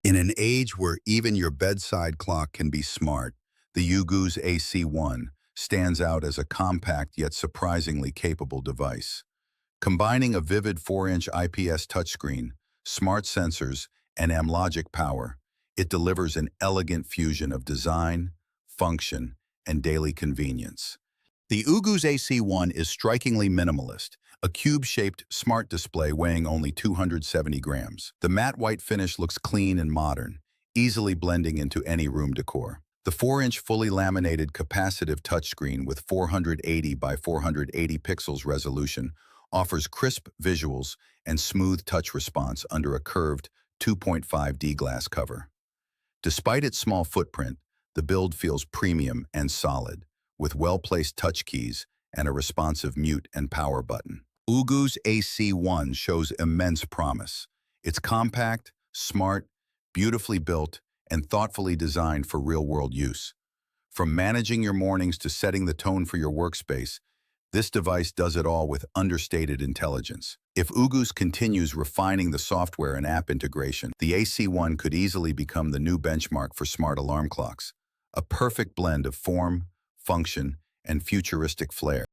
In an age where even your bedside clock can be smart, the UGOOS AC1 stands out as a compact yet surprisingly capable device. Combining a vivid 4-inch IPS touchscreen, smart sensors, and M-Logic power, it delivers an elegant fusion of design, function, and daily convenience. The UGOOS AC1 is strikingly minimalist, a cube-shaped smart display weighing only 270 grams. The matte white finish looks clean and modern, easily blending into any room decor. The 4-inch fully laminated capacitive touchscreen with 480 by 480 pixels resolution offers crisp visuals and smooth touch response under a curved 2.5D glass cover. Despite its small footprint, the build feels premium and solid, with well-placed touch keys and a responsive mute and power button. UGOOS AC1 shows immense promise. It's compact, smart, beautifully built, and thoughtfully designed for real-world use. From managing your mornings to setting the tone for your workspace, this device does it all with understated intelligence. If UGOOS continues refining the software and app integration, the AC1 could easily become the new benchmark for smart alarm clocks, a perfect blend of form, function, and futuristic flair.